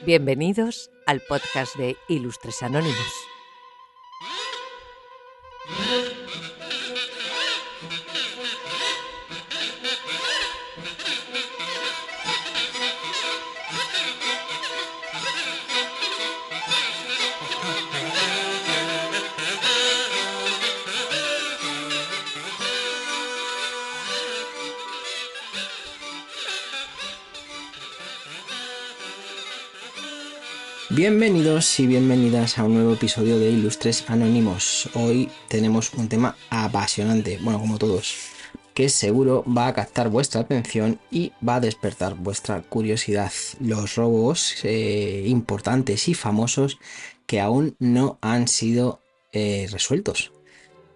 Bienvenidos al podcast de Ilustres Anónimos. Bienvenidos y bienvenidas a un nuevo episodio de Ilustres Anónimos. Hoy tenemos un tema apasionante, bueno, como todos, que seguro va a captar vuestra atención y va a despertar vuestra curiosidad. Los robos importantes y famosos que aún no han sido resueltos.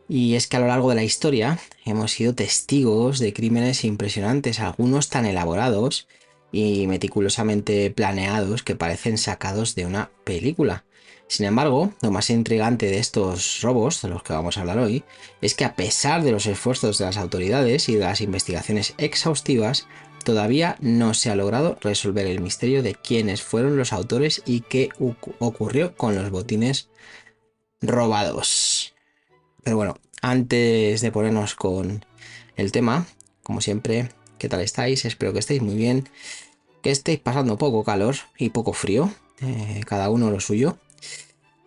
Y es que a lo largo de la historia hemos sido testigos de crímenes impresionantes, algunos tan elaborados y meticulosamente planeados que parecen sacados de una película. Sin embargo, lo más intrigante de estos robos, de los que vamos a hablar hoy, es que a pesar de los esfuerzos de las autoridades y de las investigaciones exhaustivas, todavía no se ha logrado resolver el misterio de quiénes fueron los autores y qué ocurrió con los botines robados. Pero bueno, antes de ponernos con el tema, como siempre, ¿qué tal estáis? Espero que estéis muy bien, que estéis pasando poco calor y poco frío, cada uno lo suyo,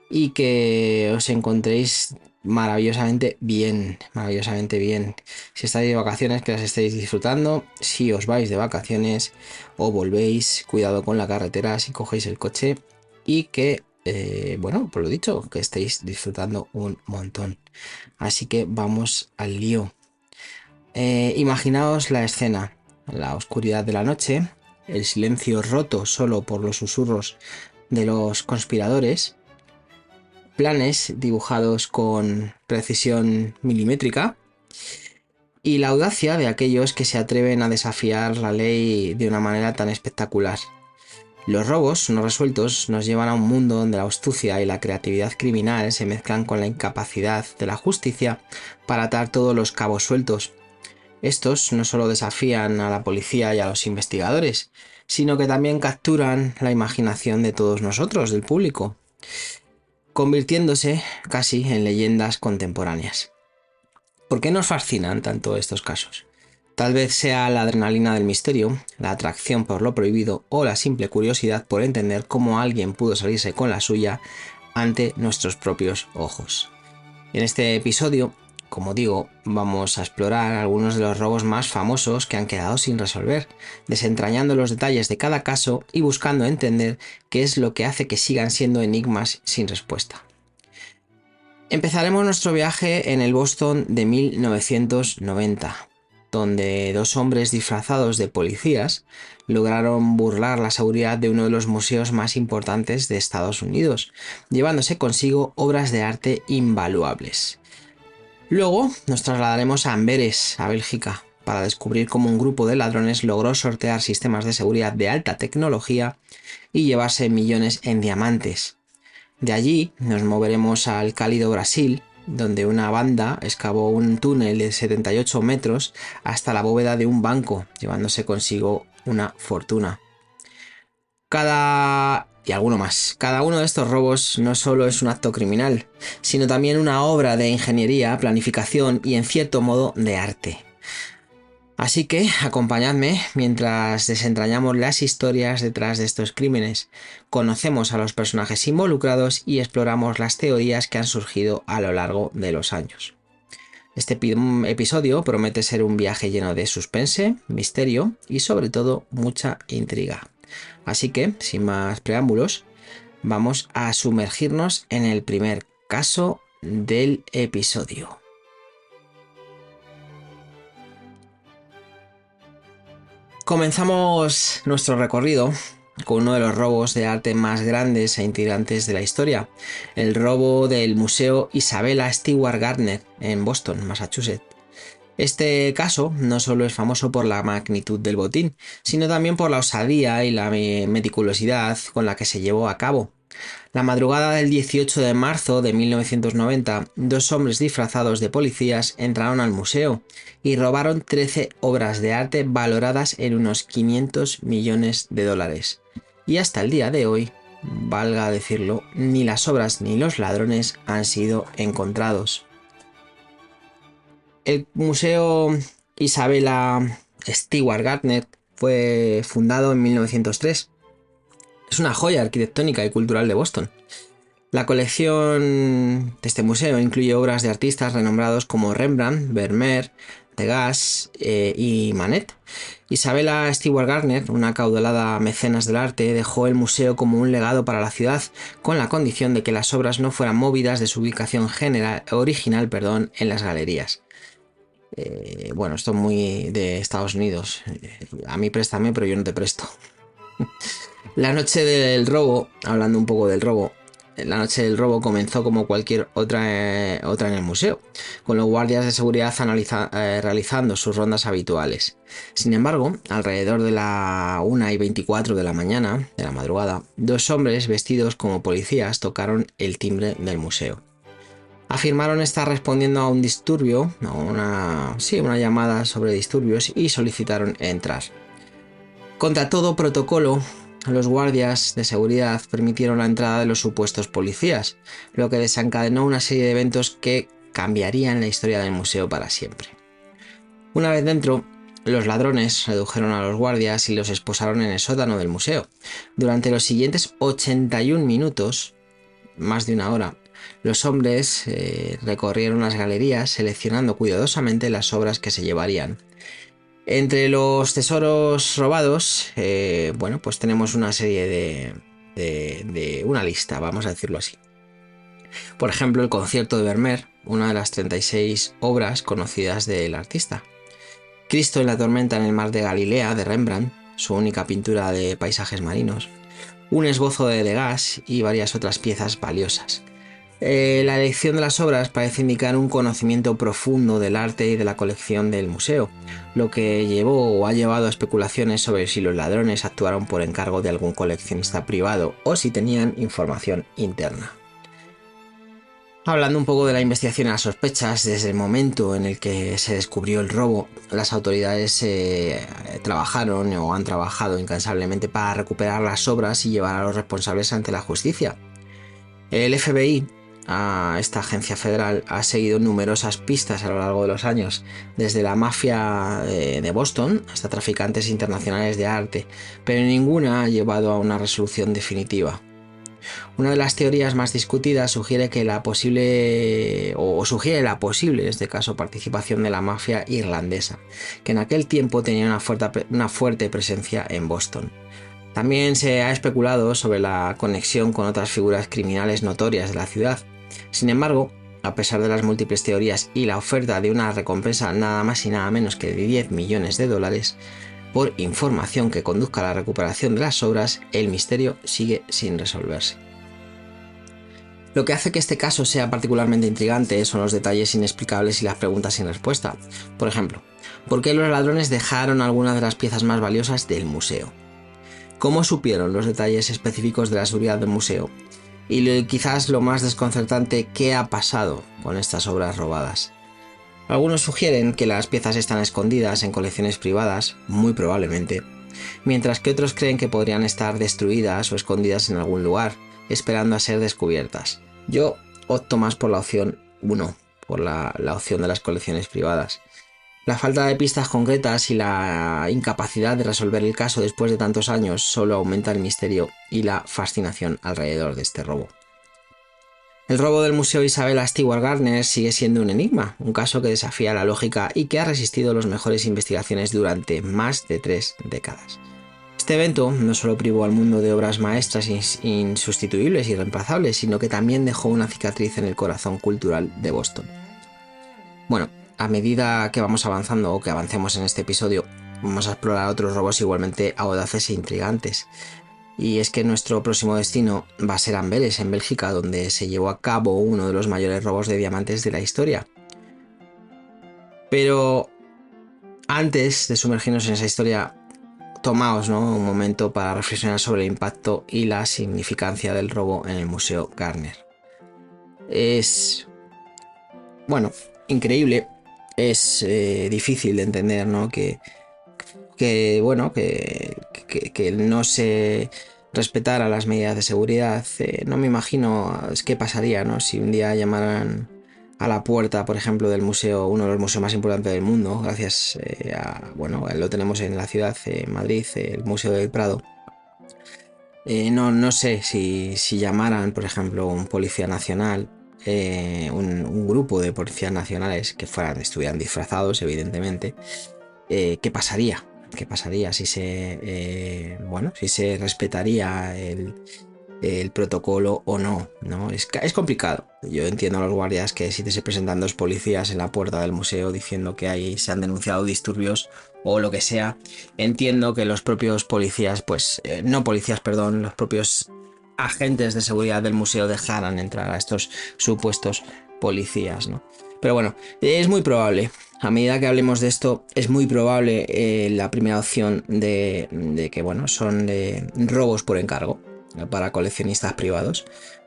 y que os encontréis maravillosamente bien, maravillosamente bien. Si estáis de vacaciones, que las estéis disfrutando. Si os vais de vacaciones o volvéis, cuidado con la carretera si cogéis el coche y que, bueno, por lo dicho, que estéis disfrutando un montón. Así que vamos al lío. Imaginaos la escena, la oscuridad de la noche, el silencio roto solo por los susurros de los conspiradores, planes dibujados con precisión milimétrica y la audacia de aquellos que se atreven a desafiar la ley de una manera tan espectacular. Los robos no resueltos nos llevan a un mundo donde la astucia y la creatividad criminal se mezclan con la incapacidad de la justicia para atar todos los cabos sueltos. Estos no solo desafían a la policía y a los investigadores, sino que también capturan la imaginación de todos nosotros, del público, convirtiéndose casi en leyendas contemporáneas. ¿Por qué nos fascinan tanto estos casos? Tal vez sea la adrenalina del misterio, la atracción por lo prohibido o la simple curiosidad por entender cómo alguien pudo salirse con la suya ante nuestros propios ojos. En este episodio, como digo, vamos a explorar algunos de los robos más famosos que han quedado sin resolver, desentrañando los detalles de cada caso y buscando entender qué es lo que hace que sigan siendo enigmas sin respuesta. Empezaremos nuestro viaje en el Boston de 1990. Donde dos hombres disfrazados de policías lograron burlar la seguridad de uno de los museos más importantes de Estados Unidos, llevándose consigo obras de arte invaluables. Luego nos trasladaremos a Amberes, a Bélgica, para descubrir cómo un grupo de ladrones logró sortear sistemas de seguridad de alta tecnología y llevarse millones en diamantes. De allí nos moveremos al cálido Brasil, donde una banda excavó un túnel de 78 metros hasta la bóveda de un banco, llevándose consigo una fortuna. Cada uno de estos robos no solo es un acto criminal, sino también una obra de ingeniería, planificación y, en cierto modo, de arte. Así que acompañadme mientras desentrañamos las historias detrás de estos crímenes, conocemos a los personajes involucrados y exploramos las teorías que han surgido a lo largo de los años. Este episodio promete ser un viaje lleno de suspense, misterio y sobre todo mucha intriga. Así que, sin más preámbulos, vamos a sumergirnos en el primer caso del episodio. Comenzamos nuestro recorrido con uno de los robos de arte más grandes e intrigantes de la historia, el robo del Museo Isabella Stewart Gardner en Boston, Massachusetts. Este caso no solo es famoso por la magnitud del botín, sino también por la osadía y la meticulosidad con la que se llevó a cabo. La madrugada del 18 de marzo de 1990, dos hombres disfrazados de policías entraron al museo y robaron 13 obras de arte valoradas en unos 500 millones de dólares. y hasta el día de hoy, valga decirlo, ni las obras ni los ladrones han sido encontrados. El Museo Isabella Stewart Gardner fue fundado en 1903. Es una joya arquitectónica y cultural de Boston. La colección de este museo incluye obras de artistas renombrados como Rembrandt, Vermeer, Degas y Manet. Isabella Stewart Gardner, una acaudalada mecenas del arte, dejó el museo como un legado para la ciudad, con la condición de que las obras no fueran movidas de su ubicación original en las galerías. Bueno, esto es muy de Estados Unidos. A mí préstame, pero yo no te presto. La noche del robo, hablando un poco del robo, la noche del robo comenzó como cualquier otra en el museo, con los guardias de seguridad realizando sus rondas habituales. Sin embargo, alrededor de la 1:24 de la mañana, de la madrugada, dos hombres vestidos como policías tocaron el timbre del museo. Afirmaron estar respondiendo a un disturbio, una llamada sobre disturbios, y solicitaron entrar. Contra todo protocolo, los guardias de seguridad permitieron la entrada de los supuestos policías, lo que desencadenó una serie de eventos que cambiarían la historia del museo para siempre. Una vez dentro, los ladrones redujeron a los guardias y los esposaron en el sótano del museo. Durante los siguientes 81 minutos, más de una hora, los hombres recorrieron las galerías seleccionando cuidadosamente las obras que se llevarían. Entre los tesoros robados, pues tenemos una serie de una lista, vamos a decirlo así. Por ejemplo, el concierto de Vermeer, una de las 36 obras conocidas del artista. Cristo en la tormenta en el mar de Galilea, de Rembrandt, su única pintura de paisajes marinos. Un esbozo de Degas y varias otras piezas valiosas. La elección de las obras parece indicar un conocimiento profundo del arte y de la colección del museo, lo que llevó o ha llevado a especulaciones sobre si los ladrones actuaron por encargo de algún coleccionista privado o si tenían información interna. Hablando un poco de la investigación y las sospechas, desde el momento en el que se descubrió el robo, las autoridades trabajaron o han trabajado incansablemente para recuperar las obras y llevar a los responsables ante la justicia. El FBI, esta agencia federal, ha seguido numerosas pistas a lo largo de los años, desde la mafia de Boston hasta traficantes internacionales de arte, pero ninguna ha llevado a una resolución definitiva. Una de las teorías más discutidas sugiere la posible en este caso participación de la mafia irlandesa, que en aquel tiempo tenía una fuerte presencia en Boston. También se ha especulado sobre la conexión con otras figuras criminales notorias de la ciudad. Sin embargo, a pesar de las múltiples teorías y la oferta de una recompensa nada más y nada menos que de $10 millones por información que conduzca a la recuperación de las obras, el misterio sigue sin resolverse. Lo que hace que este caso sea particularmente intrigante son los detalles inexplicables y las preguntas sin respuesta. Por ejemplo, ¿por qué los ladrones dejaron algunas de las piezas más valiosas del museo? ¿Cómo supieron los detalles específicos de la seguridad del museo? Y quizás lo más desconcertante, ¿qué ha pasado con estas obras robadas? Algunos sugieren que las piezas están escondidas en colecciones privadas, muy probablemente, mientras que otros creen que podrían estar destruidas o escondidas en algún lugar, esperando a ser descubiertas. Yo opto más por la opción 1, por la opción de las colecciones privadas. La falta de pistas concretas y la incapacidad de resolver el caso después de tantos años solo aumenta el misterio y la fascinación alrededor de este robo. El robo del Museo Isabella Stewart Gardner sigue siendo un enigma, un caso que desafía la lógica y que ha resistido las mejores investigaciones durante más de 3 décadas. Este evento no solo privó al mundo de obras maestras insustituibles y irreemplazables, sino que también dejó una cicatriz en el corazón cultural de Boston. Bueno, a medida que vamos avanzando o que avancemos en este episodio, vamos a explorar otros robos igualmente audaces e intrigantes. Y es que nuestro próximo destino va a ser Amberes, en Bélgica, donde se llevó a cabo uno de los mayores robos de diamantes de la historia. Pero antes de sumergirnos en esa historia, tomaos un momento para reflexionar sobre el impacto y la significancia del robo en el Museo Gardner. Es, increíble, es difícil de entender, ¿no? Que no se respetara las medidas de seguridad, no me imagino qué pasaría, ¿no? Si un día llamaran a la puerta, por ejemplo, del museo, uno de los museos más importantes del mundo, gracias bueno, lo tenemos en la ciudad, Madrid, el Museo del Prado. No sé si llamaran, por ejemplo, un policía nacional, un grupo de policías nacionales que estuvieran disfrazados, evidentemente, ¿qué pasaría? ¿Qué pasaría si bueno, si se respetaría el protocolo o no, ¿no? Es complicado. Yo entiendo a los guardias que si se presentan dos policías en la puerta del museo diciendo que ahí se han denunciado disturbios o lo que sea, entiendo que los propios policías, pues, no policías, perdón, los propios agentes de seguridad del museo dejaran entrar a estos supuestos policías, ¿no? Pero bueno, es muy probable. A medida que hablemos de esto, es muy probable la primera opción de que, bueno, son robos por encargo para coleccionistas privados.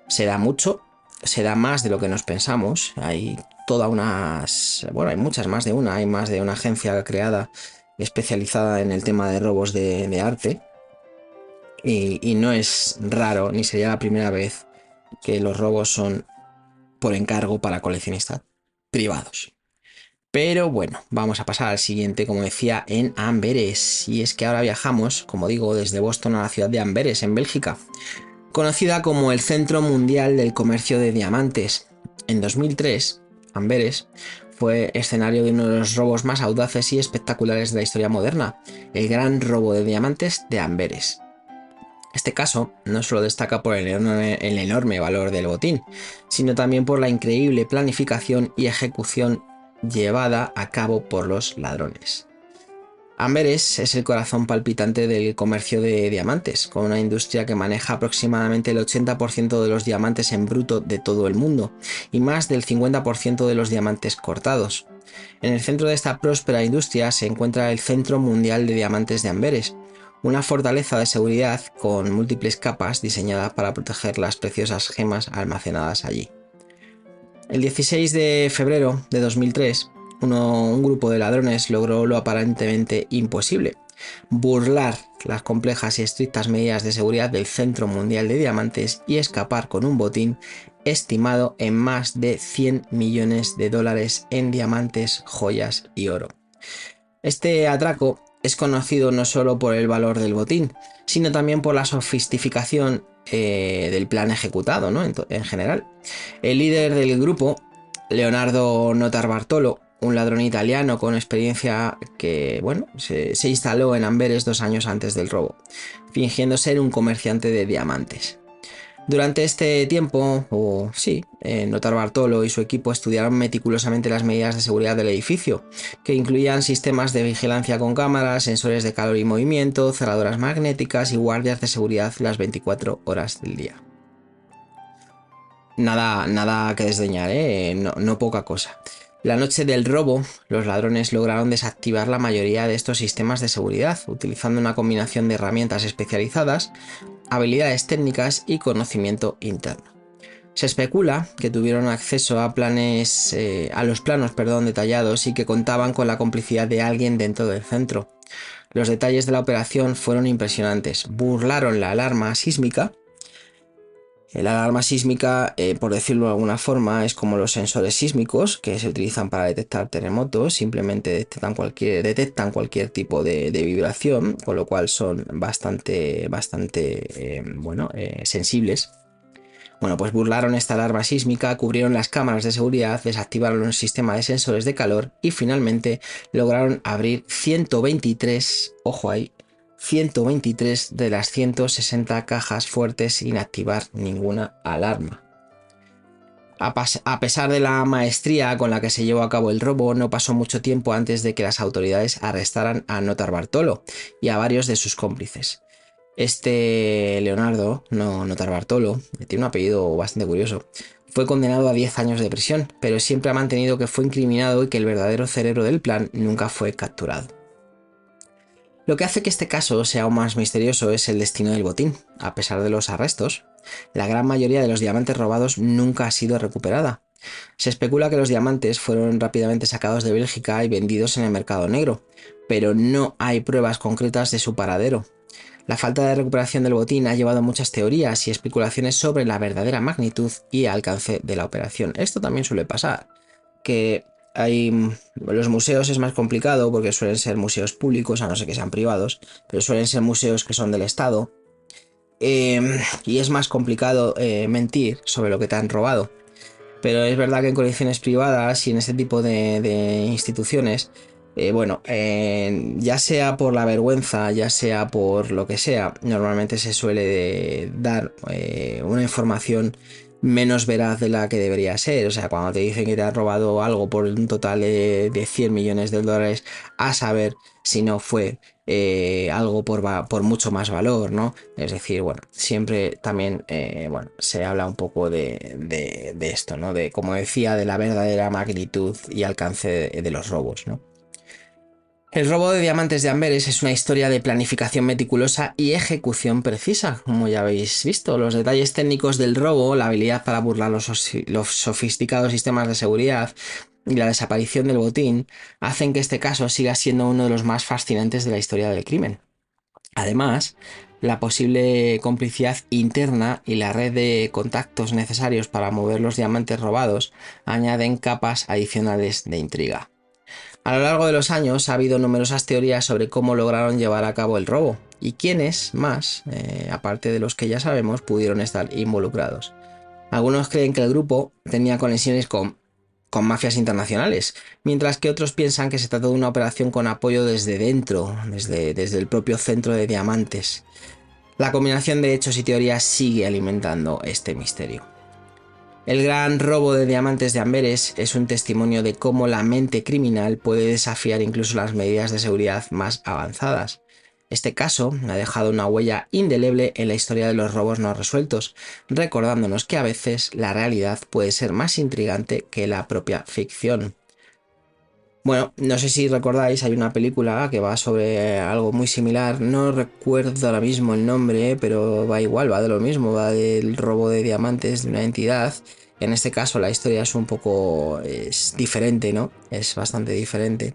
Se da mucho, se da más de lo que nos pensamos. Hay bueno, hay muchas, más de una. Hay más de una agencia creada especializada en el tema de robos de arte. Y no es raro, ni sería la primera vez que los robos son por encargo para coleccionistas privados. Pero bueno, vamos a pasar al siguiente, como decía, en Amberes. Y es que ahora viajamos, como digo, desde Boston a la ciudad de Amberes, en Bélgica, conocida como el Centro Mundial del Comercio de Diamantes. En 2003, Amberes fue escenario de uno de los robos más audaces y espectaculares de la historia moderna, el Gran Robo de Diamantes de Amberes. Este caso no solo destaca por el enorme valor del botín, sino también por la increíble planificación y ejecución llevada a cabo por los ladrones. Amberes es el corazón palpitante del comercio de diamantes, con una industria que maneja aproximadamente el 80% de los diamantes en bruto de todo el mundo y más del 50% de los diamantes cortados. En el centro de esta próspera industria se encuentra el Centro Mundial de Diamantes de Amberes, una fortaleza de seguridad con múltiples capas diseñada para proteger las preciosas gemas almacenadas allí. El 16 de febrero de 2003, un grupo de ladrones logró lo aparentemente imposible: burlar las complejas y estrictas medidas de seguridad del Centro Mundial de Diamantes y escapar con un botín estimado en más de 100 millones de dólares en diamantes, joyas y oro. Este atraco es conocido no solo por el valor del botín, sino también por la sofisticación del plan ejecutado, ¿no? En general. El líder del grupo, Leonardo Notarbartolo, un ladrón italiano con experiencia que, bueno, se instaló en Amberes 2 años antes del robo, fingiendo ser un comerciante de diamantes. Durante este tiempo, Notarbartolo y su equipo estudiaron meticulosamente las medidas de seguridad del edificio, que incluían sistemas de vigilancia con cámaras, sensores de calor y movimiento, cerraduras magnéticas y guardias de seguridad las 24 horas del día. Nada que desdeñar, no poca cosa. La noche del robo, los ladrones lograron desactivar la mayoría de estos sistemas de seguridad, utilizando una combinación de herramientas especializadas, habilidades técnicas y conocimiento interno. Se especula que tuvieron acceso a los planos detallados y que contaban con la complicidad de alguien dentro del centro. Los detalles de la operación fueron impresionantes. Burlaron la alarma sísmica. La alarma sísmica, por decirlo de alguna forma, es como los sensores sísmicos que se utilizan para detectar terremotos. Simplemente detectan cualquier tipo de vibración, con lo cual son bastante sensibles. Bueno, pues burlaron esta alarma sísmica, cubrieron las cámaras de seguridad, desactivaron el sistema de sensores de calor y finalmente lograron abrir 123, ojo ahí, 123 de las 160 cajas fuertes sin activar ninguna alarma. A pesar de la maestría con la que se llevó a cabo el robo, no pasó mucho tiempo antes de que las autoridades arrestaran a Notarbartolo y a varios de sus cómplices. Este Leonardo Notarbartolo, que tiene un apellido bastante curioso, fue condenado a 10 años de prisión, pero siempre ha mantenido que fue incriminado y que el verdadero cerebro del plan nunca fue capturado. Lo que hace que este caso sea aún más misterioso es el destino del botín. A pesar de los arrestos, la gran mayoría de los diamantes robados nunca ha sido recuperada. Se especula que los diamantes fueron rápidamente sacados de Bélgica y vendidos en el mercado negro, pero no hay pruebas concretas de su paradero. La falta de recuperación del botín ha llevado a muchas teorías y especulaciones sobre la verdadera magnitud y alcance de la operación. Esto también suele pasar, que los museos es más complicado porque suelen ser museos públicos, a no ser que sean privados, pero suelen ser museos que son del Estado, y es más complicado mentir sobre lo que te han robado. Pero es verdad que en colecciones privadas y en este tipo de instituciones, ya sea por la vergüenza, ya sea por lo que sea, normalmente se suele dar una información menos veraz de la que debería ser. O sea, cuando te dicen que te has robado algo por un total de 100 millones de dólares, a saber si no fue algo por mucho más valor, ¿no? Es decir, bueno, siempre también se habla un poco de esto, ¿no? De, como decía, de la verdadera magnitud y alcance de los robos, ¿no? El robo de diamantes de Amberes es una historia de planificación meticulosa y ejecución precisa, como ya habéis visto. Los detalles técnicos del robo, la habilidad para burlar los sofisticados sistemas de seguridad y la desaparición del botín hacen que este caso siga siendo uno de los más fascinantes de la historia del crimen. Además, la posible complicidad interna y la red de contactos necesarios para mover los diamantes robados añaden capas adicionales de intriga. A lo largo de los años ha habido numerosas teorías sobre cómo lograron llevar a cabo el robo y quiénes más, aparte de los que ya sabemos, pudieron estar involucrados. Algunos creen que el grupo tenía conexiones con mafias internacionales, mientras que otros piensan que se trató de una operación con apoyo desde dentro, desde el propio centro de diamantes. La combinación de hechos y teorías sigue alimentando este misterio. El gran robo de diamantes de Amberes es un testimonio de cómo la mente criminal puede desafiar incluso las medidas de seguridad más avanzadas. Este caso ha dejado una huella indeleble en la historia de los robos no resueltos, recordándonos que a veces la realidad puede ser más intrigante que la propia ficción. Bueno, no sé si recordáis, hay una película que va sobre algo muy similar, no recuerdo ahora mismo el nombre, pero va igual, va de lo mismo, va del robo de diamantes de una entidad. En este caso la historia es diferente, ¿no? Es bastante diferente.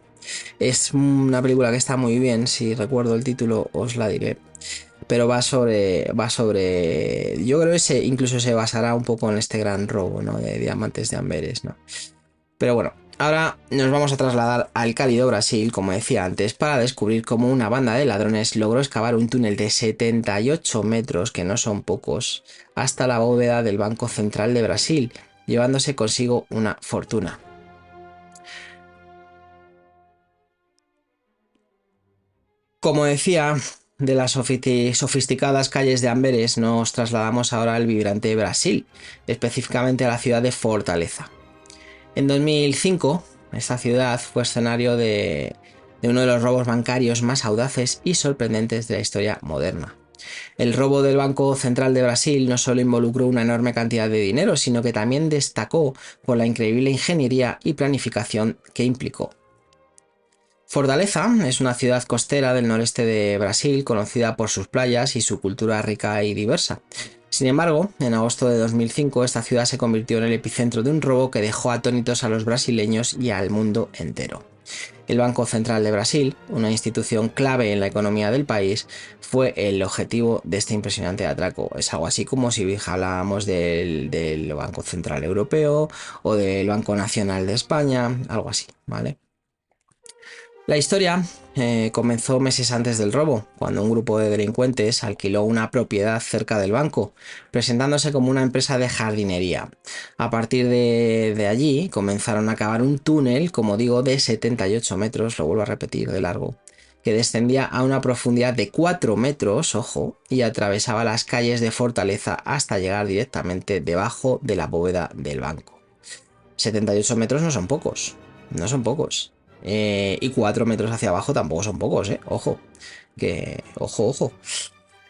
Es una película que está muy bien, si recuerdo el título os la diré. Pero yo creo que incluso se basará un poco en este gran robo, ¿no? De diamantes de Amberes, ¿no? Pero bueno, ahora nos vamos a trasladar al cálido Brasil, como decía antes, para descubrir cómo una banda de ladrones logró excavar un túnel de 78 metros, que no son pocos, hasta la bóveda del Banco Central de Brasil, llevándose consigo una fortuna. Como decía, de las sofisticadas calles de Amberes nos trasladamos ahora al vibrante Brasil, específicamente a la ciudad de Fortaleza. En 2005, esta ciudad fue escenario de uno de los robos bancarios más audaces y sorprendentes de la historia moderna. El robo del Banco Central de Brasil no solo involucró una enorme cantidad de dinero, sino que también destacó por la increíble ingeniería y planificación que implicó. Fortaleza es una ciudad costera del noreste de Brasil, conocida por sus playas y su cultura rica y diversa. Sin embargo, en agosto de 2005 esta ciudad se convirtió en el epicentro de un robo que dejó atónitos a los brasileños y al mundo entero. El Banco Central de Brasil, una institución clave en la economía del país, fue el objetivo de este impresionante atraco. Es algo así como si hablábamos del Banco Central Europeo o del Banco Nacional de España, algo así, ¿vale? La historia comenzó meses antes del robo, cuando un grupo de delincuentes alquiló una propiedad cerca del banco, presentándose como una empresa de jardinería. A partir de allí comenzaron a cavar un túnel, como digo, de 78 metros, lo vuelvo a repetir, de largo, que descendía a una profundidad de 4 metros, ojo, y atravesaba las calles de Fortaleza hasta llegar directamente debajo de la bóveda del banco. 78 metros no son pocos, no son pocos. Y 4 metros hacia abajo tampoco son pocos, ojo, ojo.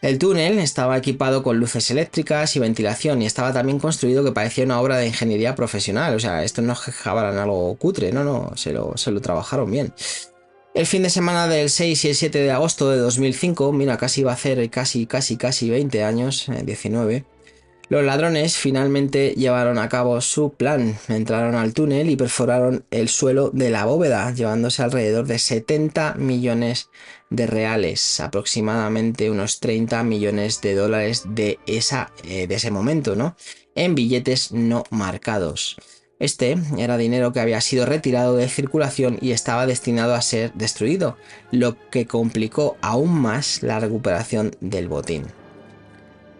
El túnel estaba equipado con luces eléctricas y ventilación y estaba también construido que parecía una obra de ingeniería profesional. O sea, esto no es que cavaran algo cutre, no, se lo trabajaron bien. El fin de semana del 6 y el 7 de agosto de 2005, mira, casi iba a hacer casi 20 años, 19, Los ladrones finalmente llevaron a cabo su plan, entraron al túnel y perforaron el suelo de la bóveda, llevándose alrededor de 70 millones de reales, aproximadamente unos 30 millones de dólares de ese momento, ¿no? En billetes no marcados. Este era dinero que había sido retirado de circulación y estaba destinado a ser destruido, lo que complicó aún más la recuperación del botín.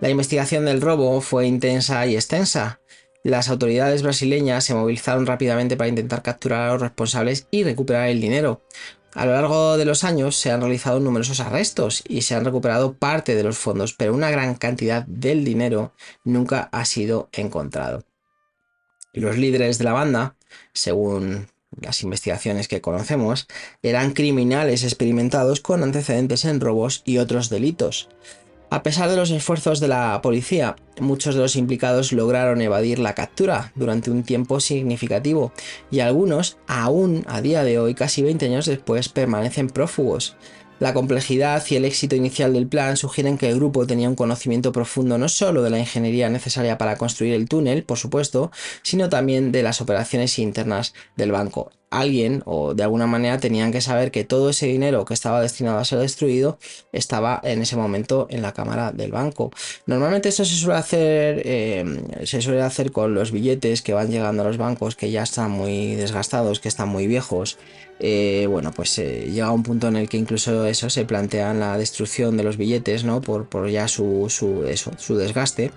La investigación del robo fue intensa y extensa. Las autoridades brasileñas se movilizaron rápidamente para intentar capturar a los responsables y recuperar el dinero. A lo largo de los años se han realizado numerosos arrestos y se han recuperado parte de los fondos, pero una gran cantidad del dinero nunca ha sido encontrado. Los líderes de la banda, según las investigaciones que conocemos, eran criminales experimentados con antecedentes en robos y otros delitos. A pesar de los esfuerzos de la policía, muchos de los implicados lograron evadir la captura durante un tiempo significativo y algunos, aún a día de hoy, casi 20 años después, permanecen prófugos. La complejidad y el éxito inicial del plan sugieren que el grupo tenía un conocimiento profundo no solo de la ingeniería necesaria para construir el túnel, por supuesto, sino también de las operaciones internas del banco. Alguien, o de alguna manera, tenían que saber que todo ese dinero que estaba destinado a ser destruido estaba en ese momento en la cámara del banco. Normalmente esto se suele hacer con los billetes que van llegando a los bancos, que ya están muy desgastados, que están muy viejos. Llega un punto en el que incluso eso se plantean la destrucción de los billetes, ¿no? Por ya su desgaste.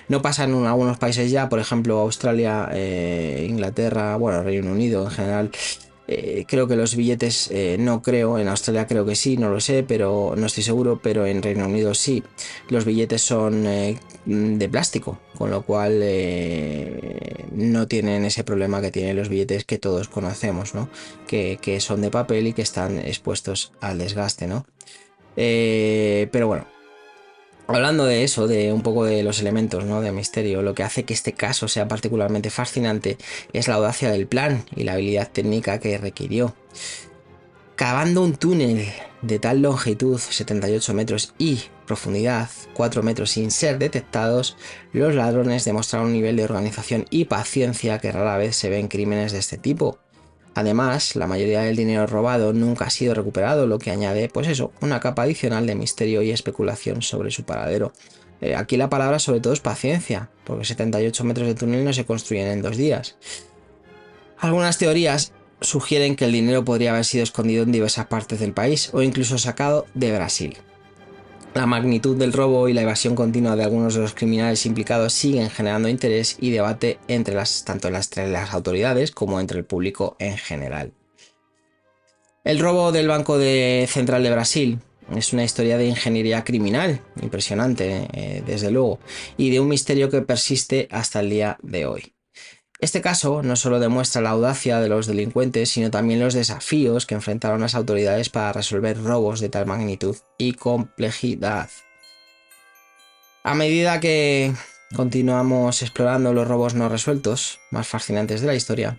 No pasa en algunos países ya, por ejemplo Australia, Inglaterra, bueno, Reino Unido en general. Creo que los billetes, no creo, en Australia creo que sí, no lo sé, pero no estoy seguro, pero en Reino Unido sí. Los billetes son de plástico, con lo cual no tienen ese problema que tienen los billetes que todos conocemos, ¿no? Que son de papel y que están expuestos al desgaste, ¿no? Pero bueno. Hablando de eso, de un poco de los elementos, ¿no? De misterio, lo que hace que este caso sea particularmente fascinante es la audacia del plan y la habilidad técnica que requirió. Cavando un túnel de tal longitud, 78 metros, y profundidad, 4 metros, sin ser detectados, los ladrones demostraron un nivel de organización y paciencia que rara vez se ve en crímenes de este tipo. Además, la mayoría del dinero robado nunca ha sido recuperado, lo que añade, pues eso, una capa adicional de misterio y especulación sobre su paradero. Aquí la palabra sobre todo es paciencia, porque 78 metros de túnel no se construyen en 2 días. Algunas teorías sugieren que el dinero podría haber sido escondido en diversas partes del país o incluso sacado de Brasil. La magnitud del robo y la evasión continua de algunos de los criminales implicados siguen generando interés y debate tanto entre las autoridades como entre el público en general. El robo del Banco Central de Brasil es una historia de ingeniería criminal impresionante, desde luego, y de un misterio que persiste hasta el día de hoy. Este caso no solo demuestra la audacia de los delincuentes, sino también los desafíos que enfrentaron las autoridades para resolver robos de tal magnitud y complejidad. A medida que continuamos explorando los robos no resueltos, más fascinantes de la historia,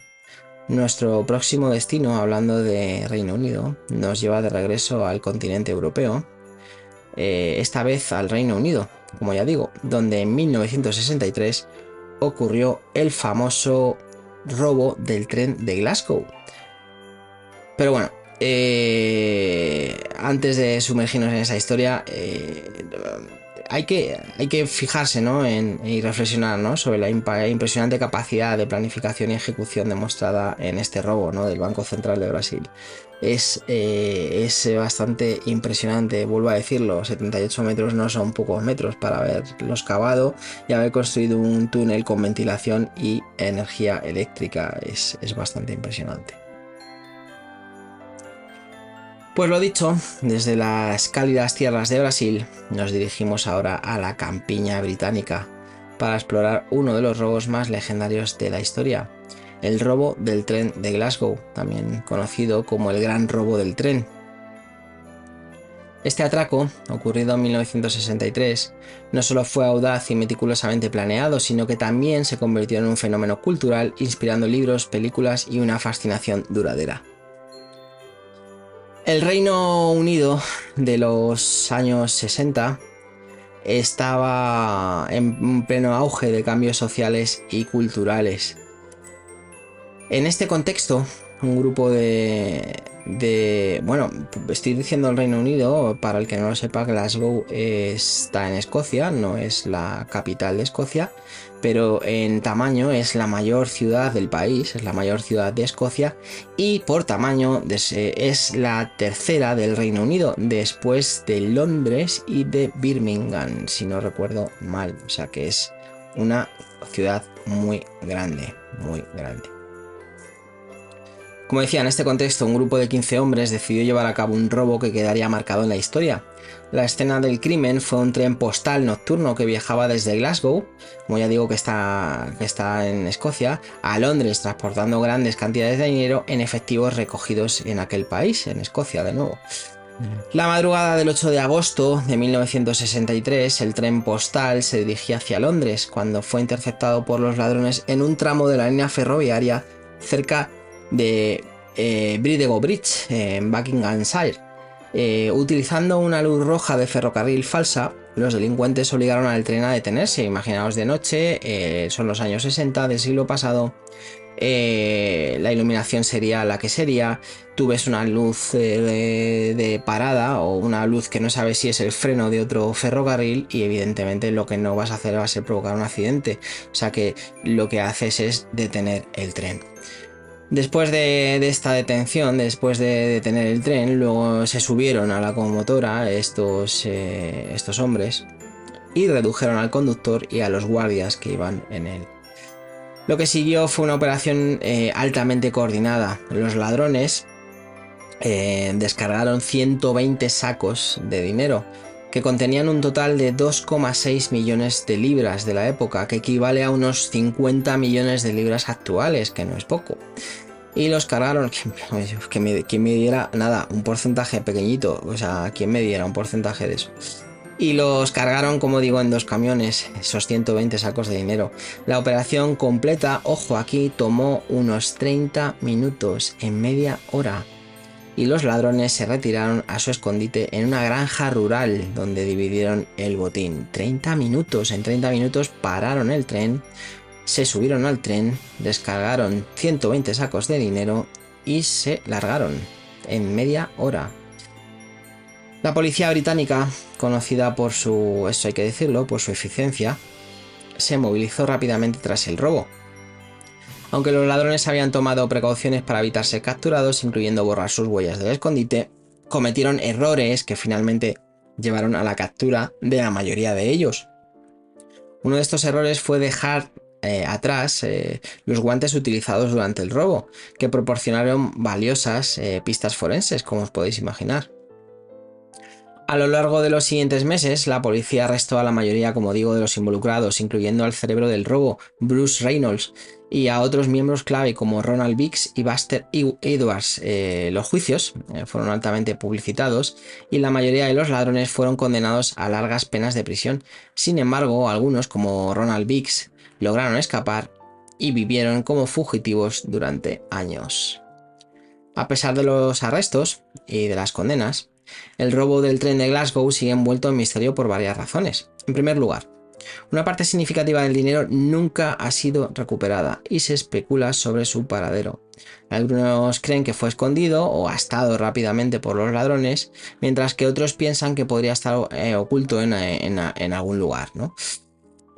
nuestro próximo destino, hablando de Reino Unido, nos lleva de regreso al continente europeo, esta vez al Reino Unido, como ya digo, donde en 1963 ocurrió el famoso robo del tren de Glasgow. Pero bueno, antes de sumergirnos en esa historia, hay que fijarse, ¿no? y reflexionar, ¿no? Sobre la impresionante capacidad de planificación y ejecución demostrada en este robo, ¿no? Del Banco Central de Brasil. Es bastante impresionante, vuelvo a decirlo, 78 metros no son pocos metros para haberlos cavado y haber construido un túnel con ventilación y energía eléctrica. Es bastante impresionante. Pues lo dicho, desde las cálidas tierras de Brasil nos dirigimos ahora a la campiña británica para explorar uno de los robos más legendarios de la historia, el robo del tren de Glasgow, también conocido como el Gran Robo del Tren. Este atraco, ocurrido en 1963, no solo fue audaz y meticulosamente planeado, sino que también se convirtió en un fenómeno cultural, inspirando libros, películas y una fascinación duradera. El Reino Unido de los años 60 estaba en pleno auge de cambios sociales y culturales. En este contexto, un grupo bueno, estoy diciendo el Reino Unido, para el que no lo sepa, Glasgow está en Escocia, no es la capital de Escocia, pero en tamaño es la mayor ciudad del país, es la mayor ciudad de Escocia, y por tamaño es la tercera del Reino Unido, después de Londres y de Birmingham, si no recuerdo mal. O sea que es una ciudad muy grande, muy grande. Como decía, en este contexto, un grupo de 15 hombres decidió llevar a cabo un robo que quedaría marcado en la historia. La escena del crimen fue un tren postal nocturno que viajaba desde Glasgow, como ya digo que está en Escocia, a Londres, transportando grandes cantidades de dinero en efectivos recogidos en aquel país, en Escocia de nuevo. La madrugada del 8 de agosto de 1963, el tren postal se dirigía hacia Londres cuando fue interceptado por los ladrones en un tramo de la línea ferroviaria cerca de Bridego Bridge, en Buckinghamshire. Utilizando una luz roja de ferrocarril falsa, los delincuentes obligaron al tren a detenerse. Imaginaos de noche, son los años 60 del siglo pasado. La iluminación sería la que sería. Tú ves una luz de parada o una luz que no sabes si es el freno de otro ferrocarril, y evidentemente lo que no vas a hacer va a ser provocar un accidente. O sea que lo que haces es detener el tren. Después de esta detención, después de detener el tren, luego se subieron a la locomotora estos hombres y redujeron al conductor y a los guardias que iban en él. Lo que siguió fue una operación altamente coordinada. Los ladrones descargaron 120 sacos de dinero que contenían un total de 2,6 millones de libras de la época, que equivale a unos 50 millones de libras actuales, que no es poco. Y los cargaron, ¿quién me diera nada, un porcentaje pequeñito? O sea, ¿quién me diera un porcentaje de eso? Y los cargaron, como digo, en 2 camiones, esos 120 sacos de dinero. La operación completa, ojo aquí, tomó unos 30 minutos, en media hora. Y los ladrones se retiraron a su escondite en una granja rural donde dividieron el botín. 30 minutos, en 30 minutos pararon el tren, se subieron al tren, descargaron 120 sacos de dinero y se largaron en media hora. La policía británica, conocida por su, eso hay que decirlo, por su eficiencia, se movilizó rápidamente tras el robo. Aunque los ladrones habían tomado precauciones para evitar ser capturados, incluyendo borrar sus huellas del escondite, cometieron errores que finalmente llevaron a la captura de la mayoría de ellos. Uno de estos errores fue dejar atrás los guantes utilizados durante el robo, que proporcionaron valiosas pistas forenses, como os podéis imaginar. A lo largo de los siguientes meses, la policía arrestó a la mayoría, como digo, de los involucrados, incluyendo al cerebro del robo, Bruce Reynolds, y a otros miembros clave como Ronald Biggs y Buster Edwards. Los juicios fueron altamente publicitados y la mayoría de los ladrones fueron condenados a largas penas de prisión. Sin embargo, algunos, como Ronald Biggs, lograron escapar y vivieron como fugitivos durante años. A pesar de los arrestos y de las condenas, el robo del tren de Glasgow sigue envuelto en misterio por varias razones. En primer lugar, una parte significativa del dinero nunca ha sido recuperada y se especula sobre su paradero. Algunos creen que fue escondido o gastado rápidamente por los ladrones, mientras que otros piensan que podría estar oculto en algún lugar, ¿no?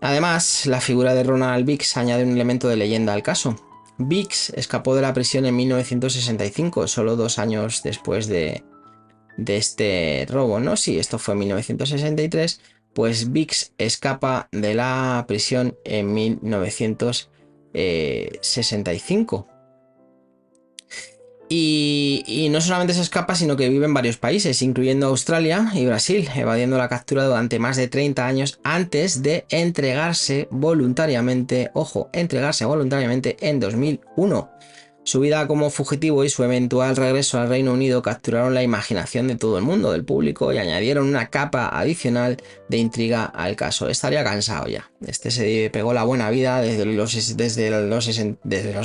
Además, la figura de Ronald Biggs añade un elemento de leyenda al caso. Biggs escapó de la prisión en 1965, solo 2 años después de este robo, ¿no? Sí, esto fue en 1963, pues Biggs escapa de la prisión en 1965. Y no solamente se escapa, sino que vive en varios países, incluyendo Australia y Brasil, evadiendo la captura durante más de 30 años antes de entregarse voluntariamente, ojo, entregarse voluntariamente en 2001. Su vida como fugitivo y su eventual regreso al Reino Unido capturaron la imaginación de todo el mundo, del público, y añadieron una capa adicional de intriga al caso. Estaría cansado ya. Este se pegó la buena vida desde los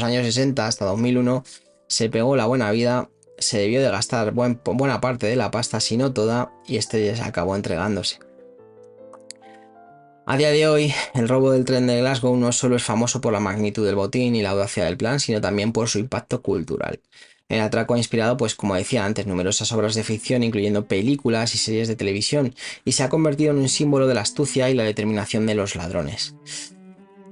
años 60 hasta 2001. Se pegó la buena vida, se debió de gastar buena parte de la pasta, si no toda, y este ya se acabó entregándose. A día de hoy, el robo del tren de Glasgow no solo es famoso por la magnitud del botín y la audacia del plan, sino también por su impacto cultural. El atraco ha inspirado, pues como decía antes, numerosas obras de ficción, incluyendo películas y series de televisión, y se ha convertido en un símbolo de la astucia y la determinación de los ladrones.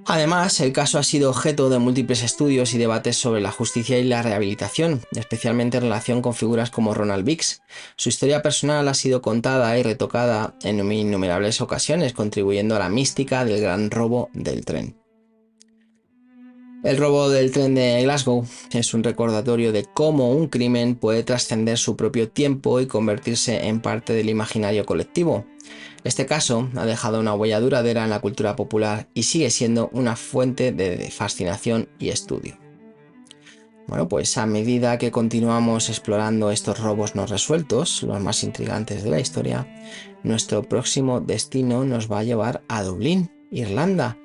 Además, el caso ha sido objeto de múltiples estudios y debates sobre la justicia y la rehabilitación, especialmente en relación con figuras como Ronald Biggs. Su historia personal ha sido contada y retocada en innumerables ocasiones, contribuyendo a la mística del gran robo del tren. El robo del tren de Glasgow es un recordatorio de cómo un crimen puede trascender su propio tiempo y convertirse en parte del imaginario colectivo. Este caso ha dejado una huella duradera en la cultura popular y sigue siendo una fuente de fascinación y estudio. Bueno, pues a medida que continuamos explorando estos robos no resueltos, los más intrigantes de la historia, nuestro próximo destino nos va a llevar a Dublín, Irlanda,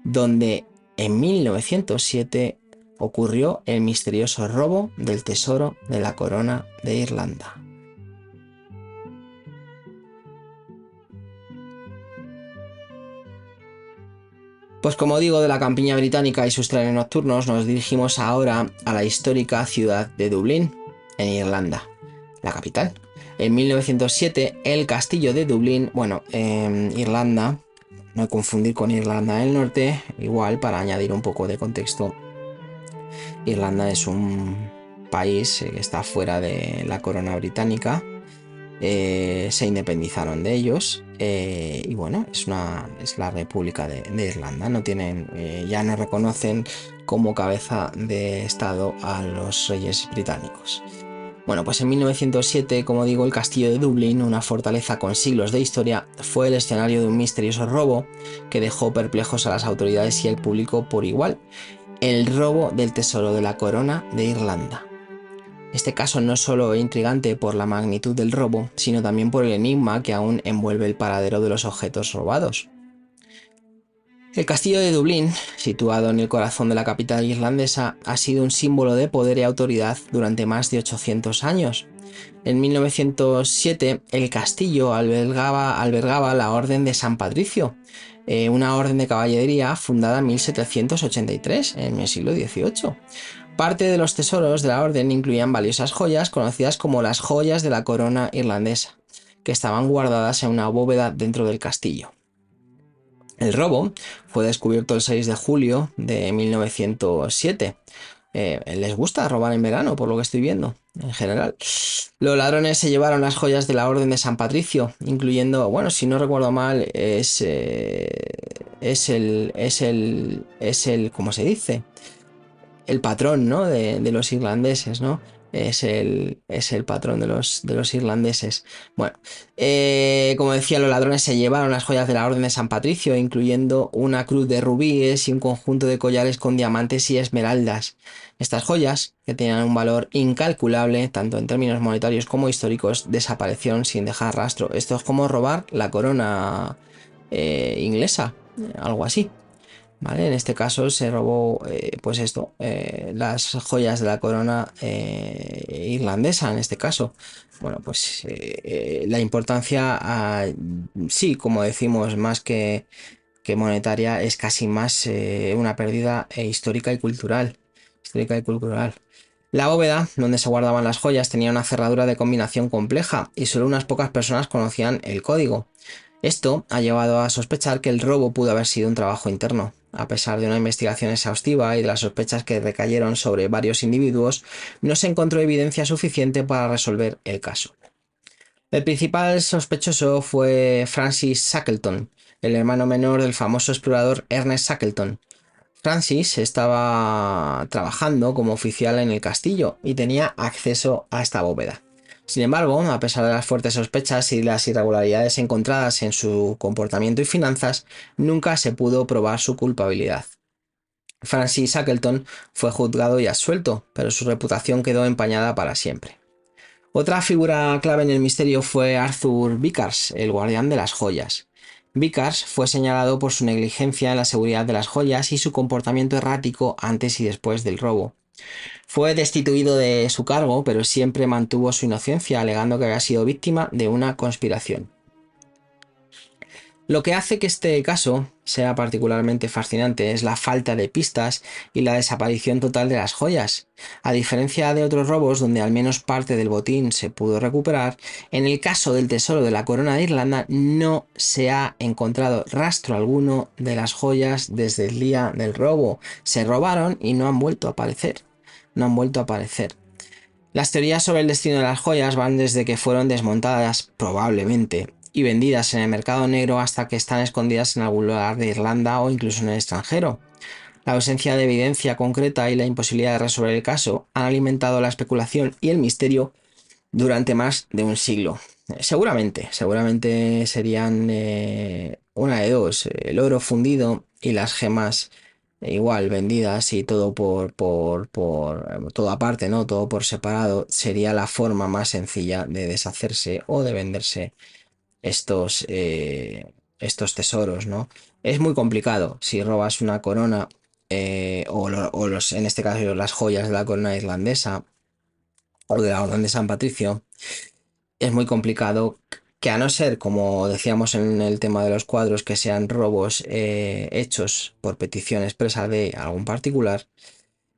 donde en 1907 ocurrió el misterioso robo del tesoro de la corona de Irlanda. Pues como digo, de la campiña británica y sus trenes nocturnos nos dirigimos ahora a la histórica ciudad de Dublín, en Irlanda, la capital. En 1907, el castillo de Dublín, Irlanda, no confundir con Irlanda del Norte, igual para añadir un poco de contexto, Irlanda es un país que está fuera de la corona británica. Se independizaron de ellos y bueno, es la República de Irlanda. No tienen, ya no reconocen como cabeza de estado a los reyes británicos. Bueno, pues en 1907, como digo, el castillo de Dublín, una fortaleza con siglos de historia, fue el escenario de un misterioso robo que dejó perplejos a las autoridades y al público por igual. El robo del tesoro de la corona de Irlanda. Este caso no solo es intrigante por la magnitud del robo, sino también por el enigma que aún envuelve el paradero de los objetos robados. El castillo de Dublín, situado en el corazón de la capital irlandesa, ha sido un símbolo de poder y autoridad durante más de 800 años. En 1907, el castillo albergaba la Orden de San Patricio, una orden de caballería fundada en 1783, en el siglo XVIII. Parte de los tesoros de la orden incluían valiosas joyas conocidas como las joyas de la corona irlandesa, que estaban guardadas en una bóveda dentro del castillo. El robo fue descubierto el 6 de julio de 1907. Les gusta robar en verano, por lo que estoy viendo, en general. Los ladrones se llevaron las joyas de la Orden de San Patricio, incluyendo, bueno, si no recuerdo mal, ¿cómo se dice? El patrón, ¿no? de los irlandeses, ¿no? Es el patrón de los irlandeses. Bueno, como decía, los ladrones se llevaron las joyas de la Orden de San Patricio, incluyendo una cruz de rubíes y un conjunto de collares con diamantes y esmeraldas. Estas joyas, que tenían un valor incalculable, tanto en términos monetarios como históricos, desaparecieron sin dejar rastro. Esto es como robar la corona inglesa, algo así. ¿Vale? En este caso se robó, las joyas de la corona irlandesa, en este caso. Bueno, pues la importancia, sí, como decimos, más que monetaria, es casi más una pérdida histórica y cultural. Histórica y cultural. La bóveda, donde se guardaban las joyas, tenía una cerradura de combinación compleja y solo unas pocas personas conocían el código. Esto ha llevado a sospechar que el robo pudo haber sido un trabajo interno. A pesar de una investigación exhaustiva y de las sospechas que recayeron sobre varios individuos, no se encontró evidencia suficiente para resolver el caso. El principal sospechoso fue Francis Shackleton, el hermano menor del famoso explorador Ernest Shackleton. Francis estaba trabajando como oficial en el castillo y tenía acceso a esta bóveda. Sin embargo, a pesar de las fuertes sospechas y las irregularidades encontradas en su comportamiento y finanzas, nunca se pudo probar su culpabilidad. Francis Shackleton fue juzgado y absuelto, pero su reputación quedó empañada para siempre. Otra figura clave en el misterio fue Arthur Vicars, el guardián de las joyas. Vicars fue señalado por su negligencia en la seguridad de las joyas y su comportamiento errático antes y después del robo. Fue destituido de su cargo, pero siempre mantuvo su inocencia, alegando que había sido víctima de una conspiración. Lo que hace que este caso sea particularmente fascinante es la falta de pistas y la desaparición total de las joyas. A diferencia de otros robos donde al menos parte del botín se pudo recuperar, en el caso del tesoro de la corona de Irlanda no se ha encontrado rastro alguno de las joyas desde el día del robo. Se robaron y no han vuelto a aparecer. No han vuelto a aparecer. Las teorías sobre el destino de las joyas van desde que fueron desmontadas, probablemente, y vendidas en el mercado negro hasta que están escondidas en algún lugar de Irlanda o incluso en el extranjero. La ausencia de evidencia concreta y la imposibilidad de resolver el caso han alimentado la especulación y el misterio durante más de un siglo. Seguramente serían una de dos, el oro fundido y las gemas igual vendidas y todo por todo aparte, ¿no? Todo por separado sería la forma más sencilla de deshacerse o de venderse estos, estos tesoros, ¿no? Es muy complicado si robas una corona o los, en este caso las joyas de la corona irlandesa o de la Orden de San Patricio. Es muy complicado que a no ser, como decíamos en el tema de los cuadros, que sean robos hechos por petición expresa de algún particular,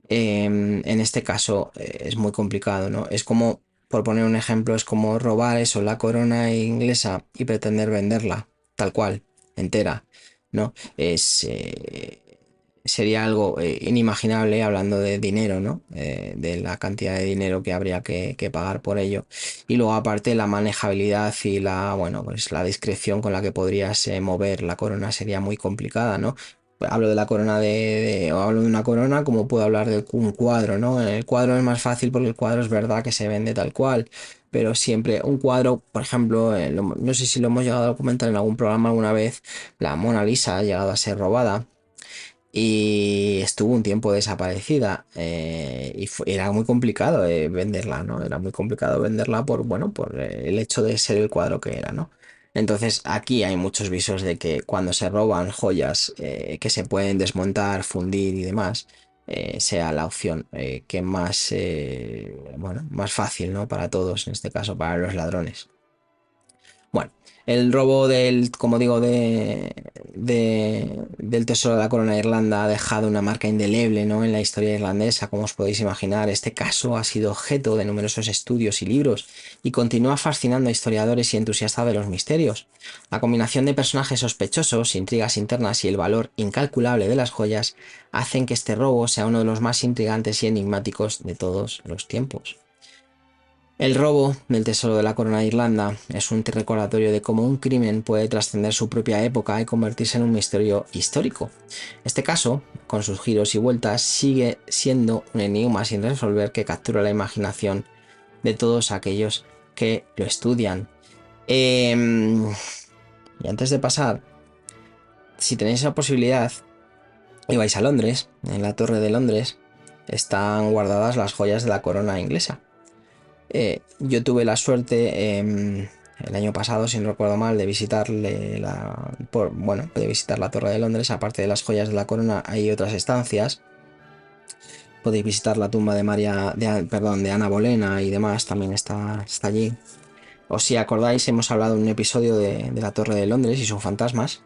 en este caso es muy complicado, ¿no? Es como, por poner un ejemplo, es como robar eso, la corona inglesa y pretender venderla, tal cual, entera, ¿no? Sería algo inimaginable hablando de dinero, ¿no? De la cantidad de dinero que habría que pagar por ello. Y luego aparte la manejabilidad y la, bueno, pues la discreción con la que podrías mover la corona sería muy complicada, ¿no? Hablo de la corona o hablo de una corona como puedo hablar de un cuadro, ¿no? En el cuadro es más fácil porque el cuadro es verdad que se vende tal cual, pero siempre un cuadro, por ejemplo, no sé si lo hemos llegado a comentar en algún programa alguna vez, la Mona Lisa ha llegado a ser robada y estuvo un tiempo desaparecida y era muy complicado venderla, ¿no? Era muy complicado venderla por, bueno, por el hecho de ser el cuadro que era, ¿no? Entonces aquí hay muchos visos de que cuando se roban joyas que se pueden desmontar, fundir y demás, sea la opción que más, bueno, más fácil, ¿no? Para todos, en este caso para los ladrones. Bueno, el robo del, como digo, del tesoro de la corona de Irlanda ha dejado una marca indeleble, ¿no? En la historia irlandesa, como os podéis imaginar. Este caso ha sido objeto de numerosos estudios y libros y continúa fascinando a historiadores y entusiastas de los misterios. La combinación de personajes sospechosos, intrigas internas y el valor incalculable de las joyas hacen que este robo sea uno de los más intrigantes y enigmáticos de todos los tiempos. El robo del tesoro de la corona de Irlanda es un recordatorio de cómo un crimen puede trascender su propia época y convertirse en un misterio histórico. Este caso, con sus giros y vueltas, sigue siendo un enigma sin resolver que captura la imaginación de todos aquellos que lo estudian. Y antes de pasar, si tenéis esa posibilidad y vais a Londres, en la Torre de Londres, están guardadas las joyas de la corona inglesa. Yo tuve la suerte el año pasado, si no recuerdo mal, de visitarle de visitar la Torre de Londres. Aparte de las joyas de la corona, hay otras estancias. Podéis visitar la tumba de de Ana Bolena y demás, también está allí. O si acordáis, hemos hablado en un episodio de la Torre de Londres y sus fantasmas.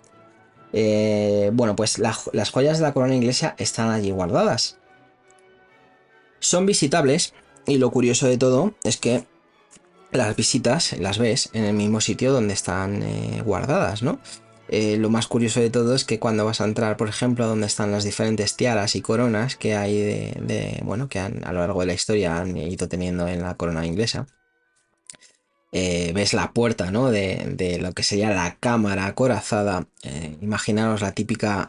Bueno, pues las joyas de la corona inglesa están allí guardadas. Son visitables y lo curioso de todo es que las visitas las ves en el mismo sitio donde están guardadas, ¿no? Lo más curioso de todo es que cuando vas a entrar, por ejemplo, a donde están las diferentes tiaras y coronas que hay bueno, que a lo largo de la historia han ido teniendo en la corona inglesa, ves la puerta, ¿no? De lo que sería la cámara acorazada. Imaginaros la típica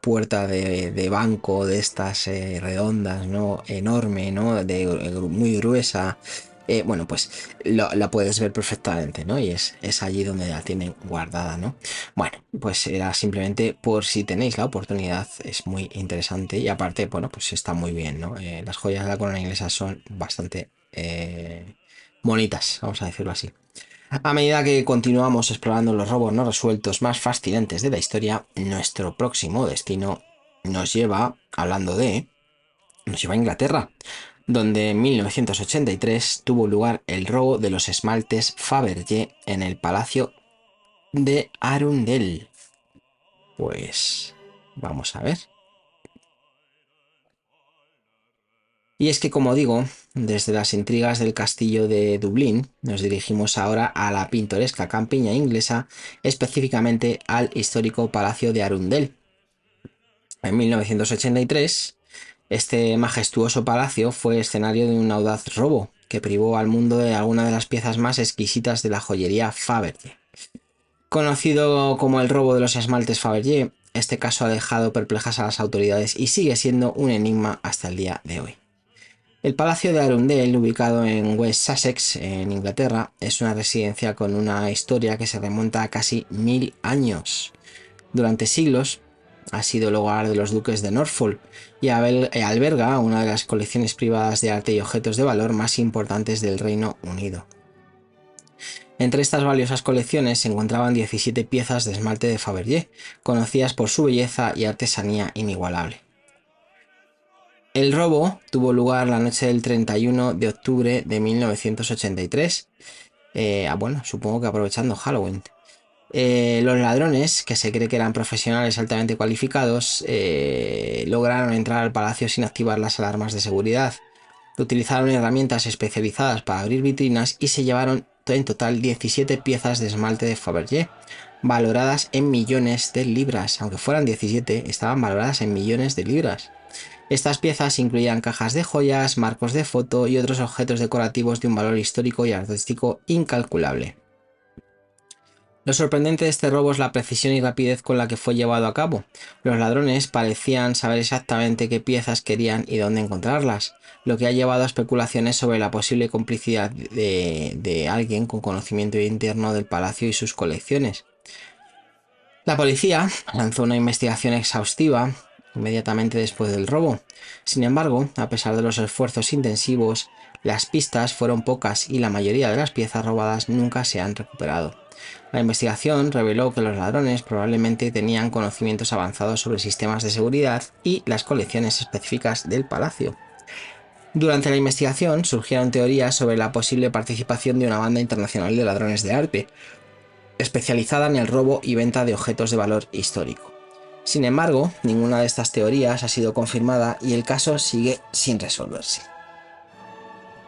puerta de banco de estas redondas, ¿no? Enorme, ¿no? Muy gruesa. Bueno, pues la puedes ver perfectamente, ¿no? Y es allí donde la tienen guardada, ¿no? Bueno, pues era simplemente por si tenéis la oportunidad, es muy interesante y aparte, bueno, pues está muy bien, ¿no? Las joyas de la corona inglesa son bastante bonitas, vamos a decirlo así. A medida que continuamos explorando los robos no resueltos más fascinantes de la historia, nuestro próximo destino nos lleva, nos lleva a Inglaterra, donde en 1983 tuvo lugar el robo de los esmaltes Fabergé en el Palacio de Arundel? Pues vamos a ver. Y es que, como digo, desde las intrigas del castillo de Dublín, nos dirigimos ahora a la pintoresca campiña inglesa, específicamente al histórico Palacio de Arundel. En 1983, este majestuoso palacio fue escenario de un audaz robo que privó al mundo de alguna de las piezas más exquisitas de la joyería Fabergé. Conocido como el robo de los esmaltes Fabergé, este caso ha dejado perplejas a las autoridades y sigue siendo un enigma hasta el día de hoy. El Palacio de Arundel, ubicado en West Sussex, en Inglaterra, es una residencia con una historia que se remonta a casi 1000 años. Durante siglos ha sido el hogar de los duques de Norfolk y alberga una de las colecciones privadas de arte y objetos de valor más importantes del Reino Unido. Entre estas valiosas colecciones se encontraban 17 piezas de esmalte de Fabergé, conocidas por su belleza y artesanía inigualable. El robo tuvo lugar la noche del 31 de octubre de 1983, supongo que aprovechando Halloween. Los ladrones, que se cree que eran profesionales altamente cualificados, lograron entrar al palacio sin activar las alarmas de seguridad. Utilizaron herramientas especializadas para abrir vitrinas y se llevaron en total 17 piezas de esmalte de Fabergé, valoradas en millones de libras. Aunque fueran 17, estaban valoradas en millones de libras. Estas piezas incluían cajas de joyas, marcos de foto y otros objetos decorativos de un valor histórico y artístico incalculable. Lo sorprendente de este robo es la precisión y rapidez con la que fue llevado a cabo. Los ladrones parecían saber exactamente qué piezas querían y dónde encontrarlas, lo que ha llevado a especulaciones sobre la posible complicidad de alguien con conocimiento interno del palacio y sus colecciones. La policía lanzó una investigación exhaustiva inmediatamente después del robo. Sin embargo, a pesar de los esfuerzos intensivos, las pistas fueron pocas y la mayoría de las piezas robadas nunca se han recuperado. La investigación reveló que los ladrones probablemente tenían conocimientos avanzados sobre sistemas de seguridad y las colecciones específicas del palacio. Durante la investigación surgieron teorías sobre la posible participación de una banda internacional de ladrones de arte, especializada en el robo y venta de objetos de valor histórico. Sin embargo, ninguna de estas teorías ha sido confirmada y el caso sigue sin resolverse.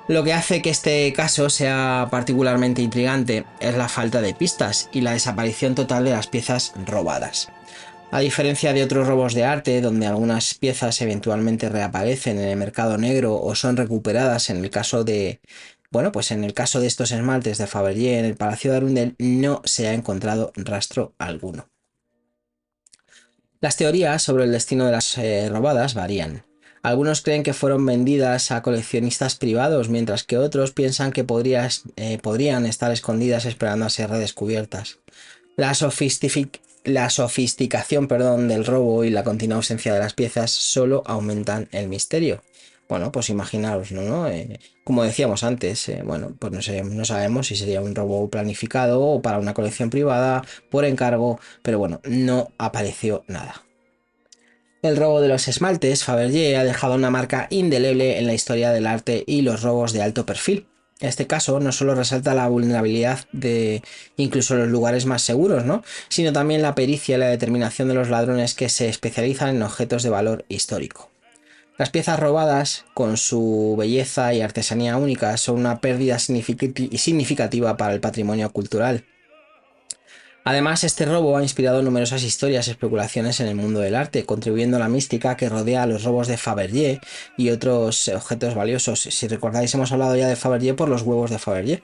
Lo que hace que este caso sea particularmente intrigante es la falta de pistas y la desaparición total de las piezas robadas. A diferencia de otros robos de arte, donde algunas piezas eventualmente reaparecen en el mercado negro o son recuperadas en el caso de estos esmaltes de Fabergé en el Palacio de Arundel, no se ha encontrado rastro alguno. Las teorías sobre el destino de las robadas varían. Algunos creen que fueron vendidas a coleccionistas privados, mientras que otros piensan que podrían estar escondidas esperando a ser redescubiertas. La sofisticación del robo y la continua ausencia de las piezas solo aumentan el misterio. Bueno, pues imaginaros, ¿no? Como decíamos antes, pues no sabemos si sería un robo planificado o para una colección privada, por encargo, pero bueno, no apareció nada. El robo de los esmaltes Fabergé ha dejado una marca indeleble en la historia del arte y los robos de alto perfil. Este caso no solo resalta la vulnerabilidad de incluso los lugares más seguros, ¿no?, sino también la pericia y la determinación de los ladrones que se especializan en objetos de valor histórico. Las piezas robadas, con su belleza y artesanía única, son una pérdida significativa para el patrimonio cultural. Además, este robo ha inspirado numerosas historias y especulaciones en el mundo del arte, contribuyendo a la mística que rodea a los robos de Fabergé y otros objetos valiosos. Si recordáis, hemos hablado ya de Fabergé por los huevos de Fabergé,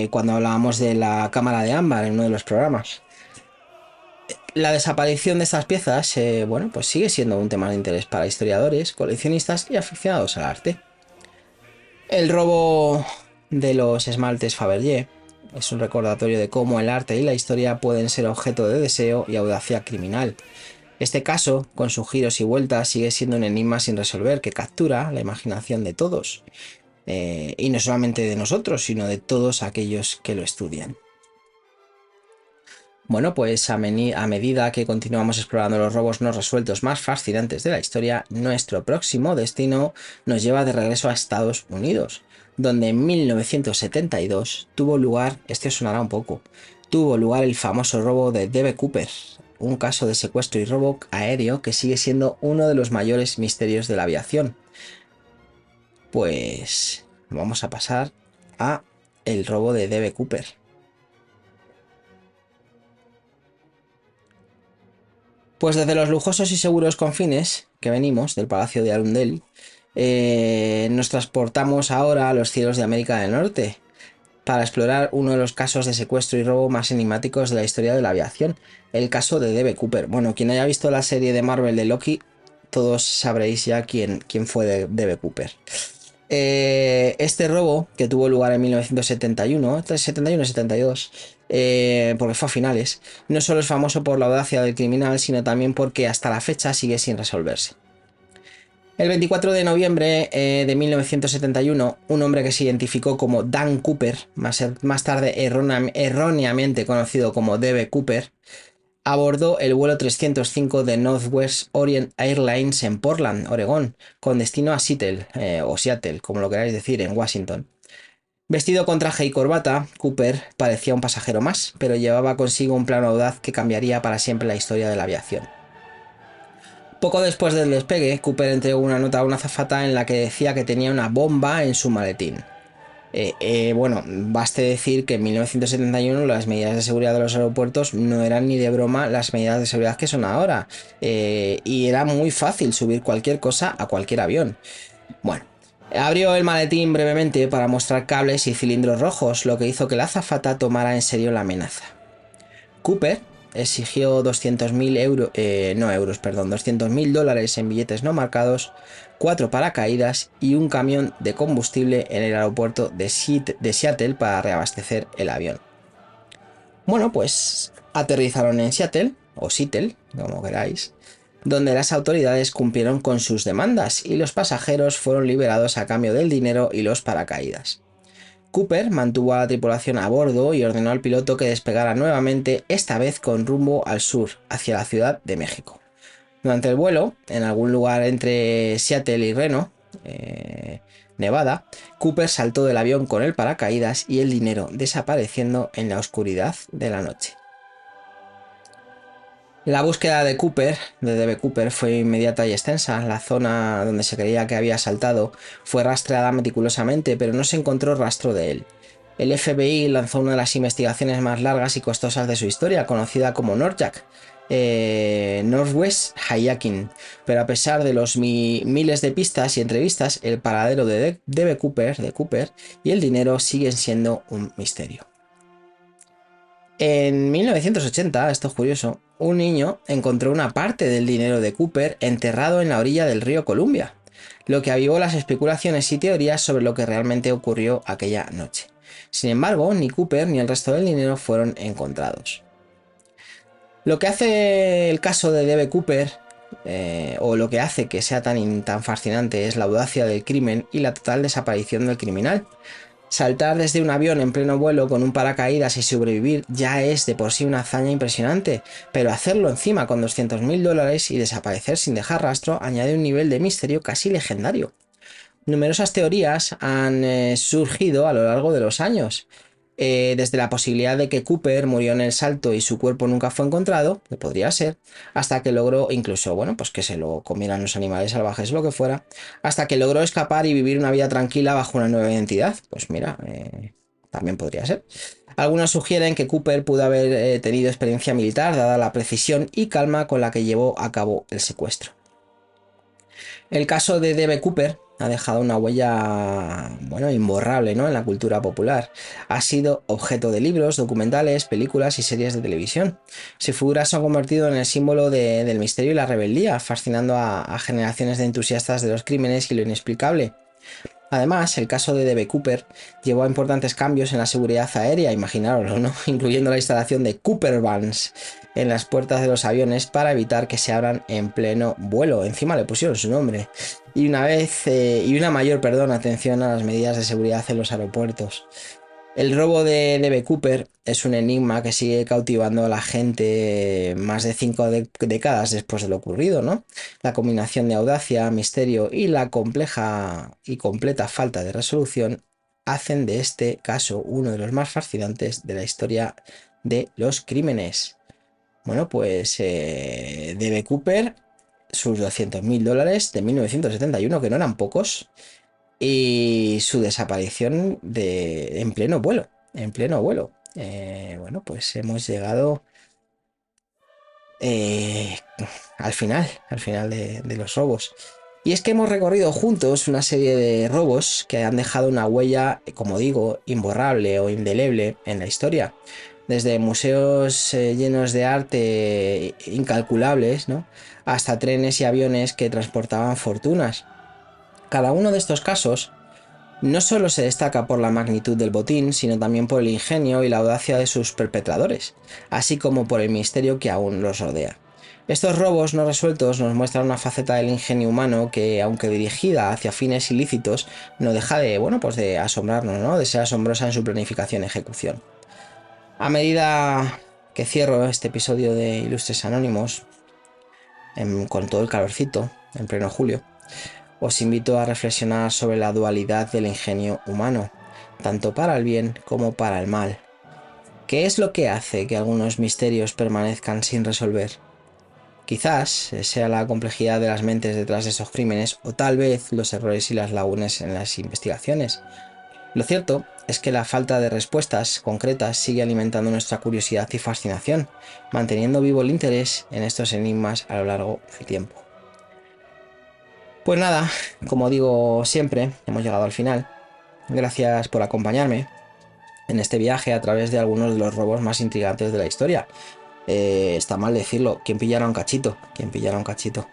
cuando hablábamos de la cámara de ámbar en uno de los programas. La desaparición de estas piezas, pues sigue siendo un tema de interés para historiadores, coleccionistas y aficionados al arte. El robo de los esmaltes Fabergé es un recordatorio de cómo el arte y la historia pueden ser objeto de deseo y audacia criminal. Este caso, con sus giros y vueltas, sigue siendo un enigma sin resolver que captura la imaginación de todos. Y no solamente de nosotros, sino de todos aquellos que lo estudian. Bueno, pues a medida que continuamos explorando los robos no resueltos más fascinantes de la historia, nuestro próximo destino nos lleva de regreso a Estados Unidos, donde en 1972 tuvo lugar, este os sonará un poco, tuvo lugar el famoso robo de D.B. Cooper, un caso de secuestro y robo aéreo que sigue siendo uno de los mayores misterios de la aviación. Pues vamos a pasar a el robo de D.B. Cooper. Pues desde los lujosos y seguros confines que venimos del Palacio de Arundel, nos transportamos ahora a los cielos de América del Norte para explorar uno de los casos de secuestro y robo más enigmáticos de la historia de la aviación, el caso de D.B. Cooper. Bueno, quien haya visto la serie de Marvel de Loki, todos sabréis ya quién fue D.B. Cooper. Este robo, que tuvo lugar en 1971, 71-72, porque fue a finales, no solo es famoso por la audacia del criminal, sino también porque hasta la fecha sigue sin resolverse. El 24 de noviembre de 1971, un hombre que se identificó como Dan Cooper, más tarde erróneamente conocido como D.B. Cooper, abordó el vuelo 305 de Northwest Orient Airlines en Portland, Oregón, con destino a Seattle, o Seattle, como lo queráis decir, en Washington. Vestido con traje y corbata, Cooper parecía un pasajero más, pero llevaba consigo un plan audaz que cambiaría para siempre la historia de la aviación. Poco después del despegue, Cooper entregó una nota a una azafata en la que decía que tenía una bomba en su maletín. Bueno, baste decir que en 1971 las medidas de seguridad de los aeropuertos no eran ni de broma las medidas de seguridad que son ahora, y era muy fácil subir cualquier cosa a cualquier avión. Bueno, abrió el maletín brevemente para mostrar cables y cilindros rojos, lo que hizo que la azafata tomara en serio la amenaza. Cooper exigió 200.000 dólares en billetes no marcados, 4 paracaídas y un camión de combustible en el aeropuerto de Seattle para reabastecer el avión. Bueno, pues aterrizaron en Seattle, o Seattle, como queráis, donde las autoridades cumplieron con sus demandas y los pasajeros fueron liberados a cambio del dinero y los paracaídas. Cooper mantuvo a la tripulación a bordo y ordenó al piloto que despegara nuevamente, esta vez con rumbo al sur, hacia la Ciudad de México. Durante el vuelo, en algún lugar entre Seattle y Reno, Nevada, Cooper saltó del avión con el paracaídas y el dinero desapareciendo en la oscuridad de la noche. La búsqueda de D.B. Cooper, fue inmediata y extensa. La zona donde se creía que había saltado fue rastreada meticulosamente, pero no se encontró rastro de él. El FBI lanzó una de las investigaciones más largas y costosas de su historia, conocida como NORJAC, Northwest Hijacking, pero a pesar de los miles de pistas y entrevistas, el paradero de D.B. Cooper y el dinero siguen siendo un misterio. En 1980, esto es curioso, un niño encontró una parte del dinero de Cooper enterrado en la orilla del río Columbia, lo que avivó las especulaciones y teorías sobre lo que realmente ocurrió aquella noche. Sin embargo, ni Cooper ni el resto del dinero fueron encontrados. Lo que hace el caso de D.B. Cooper, o lo que hace que sea tan fascinante, es la audacia del crimen y la total desaparición del criminal. Saltar desde un avión en pleno vuelo con un paracaídas y sobrevivir ya es de por sí una hazaña impresionante, pero hacerlo encima con 200.000 dólares y desaparecer sin dejar rastro añade un nivel de misterio casi legendario. Numerosas teorías han surgido a lo largo de los años, desde la posibilidad de que Cooper murió en el salto y su cuerpo nunca fue encontrado, que podría ser, hasta que logró, incluso, bueno, pues que se lo comieran los animales salvajes, lo que fuera, hasta que logró escapar y vivir una vida tranquila bajo una nueva identidad. Pues mira, también podría ser. Algunos sugieren que Cooper pudo haber tenido experiencia militar, dada la precisión y calma con la que llevó a cabo el secuestro. El caso de D.B. Cooper ha dejado una huella, bueno, imborrable, ¿no?, en la cultura popular. Ha sido objeto de libros, documentales, películas y series de televisión. Su figura se ha convertido en el símbolo del misterio y la rebeldía, fascinando a generaciones de entusiastas de los crímenes y lo inexplicable. Además, el caso de D.B. Cooper llevó a importantes cambios en la seguridad aérea, imaginároslo, ¿no?, incluyendo la instalación de Cooper Vans en las puertas de los aviones para evitar que se abran en pleno vuelo. Encima le pusieron su nombre. Y una mayor atención a las medidas de seguridad en los aeropuertos. El robo de D.B. Cooper es un enigma que sigue cautivando a la gente más de 5 décadas después de lo ocurrido, ¿no? La combinación de audacia, misterio y la compleja y completa falta de resolución hacen de este caso uno de los más fascinantes de la historia de los crímenes. Bueno, pues D.B. Cooper, sus $200.000 de 1971, que no eran pocos, y su desaparición en pleno vuelo, en pleno vuelo. Bueno, pues hemos llegado eh, al final de los robos. Y es que hemos recorrido juntos una serie de robos que han dejado una huella, como digo, imborrable o indeleble en la historia. Desde museos llenos de arte incalculables, ¿no?, hasta trenes y aviones que transportaban fortunas. Cada uno de estos casos no solo se destaca por la magnitud del botín, sino también por el ingenio y la audacia de sus perpetradores, así como por el misterio que aún los rodea. Estos robos no resueltos nos muestran una faceta del ingenio humano que, aunque dirigida hacia fines ilícitos, no deja de, bueno, pues de asombrarnos, ¿no?, de ser asombrosa en su planificación y ejecución. A medida que cierro este episodio de Ilustres Anónimos, con todo el calorcito, en pleno julio, os invito a reflexionar sobre la dualidad del ingenio humano, tanto para el bien como para el mal. ¿Qué es lo que hace que algunos misterios permanezcan sin resolver? Quizás sea la complejidad de las mentes detrás de esos crímenes, o tal vez los errores y las lagunas en las investigaciones. Lo cierto es que la falta de respuestas concretas sigue alimentando nuestra curiosidad y fascinación, manteniendo vivo el interés en estos enigmas a lo largo del tiempo. Pues nada, como digo siempre, hemos llegado al final. Gracias por acompañarme en este viaje a través de algunos de los robos más intrigantes de la historia. Está mal decirlo, ¿quién pillara un cachito? ¿Quién pillara un cachito?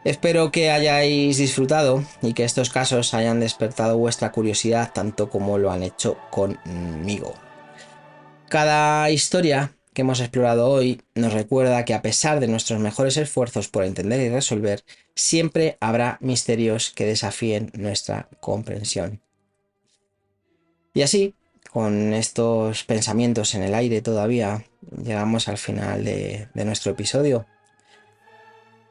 Espero que hayáis disfrutado y que estos casos hayan despertado vuestra curiosidad tanto como lo han hecho conmigo. Cada historia que hemos explorado hoy nos recuerda que, a pesar de nuestros mejores esfuerzos por entender y resolver, siempre habrá misterios que desafíen nuestra comprensión. Y así, con estos pensamientos en el aire todavía, llegamos al final de nuestro episodio.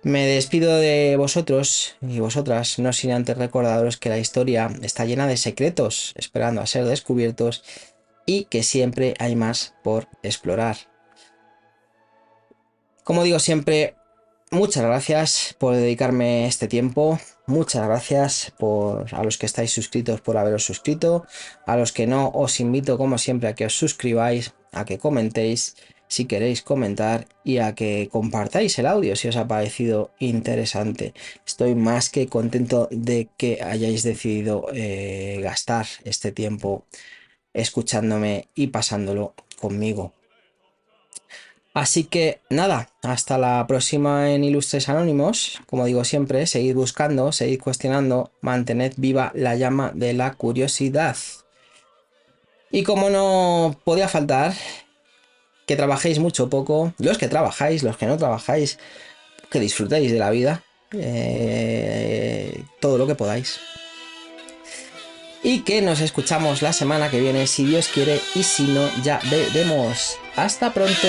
Me despido de vosotros y vosotras, no sin antes recordaros que la historia está llena de secretos esperando a ser descubiertos y que siempre hay más por explorar. Como digo siempre, muchas gracias por dedicarme este tiempo, muchas gracias a los que estáis suscritos por haberos suscrito, a los que no, os invito como siempre a que os suscribáis, a que comentéis si queréis comentar y a que compartáis el audio si os ha parecido interesante. Estoy más que contento de que hayáis decidido gastar este tiempo escuchándome y pasándolo conmigo. Así que nada, hasta la próxima en Ilustres Anónimos. Como digo siempre, seguid buscando, seguid cuestionando, mantened viva la llama de la curiosidad. Y como no podía faltar, que trabajéis mucho o poco, los que trabajáis, los que no trabajáis, que disfrutéis de la vida, todo lo que podáis. Y que nos escuchamos la semana que viene, si Dios quiere, y si no, ya veremos. ¡Hasta pronto!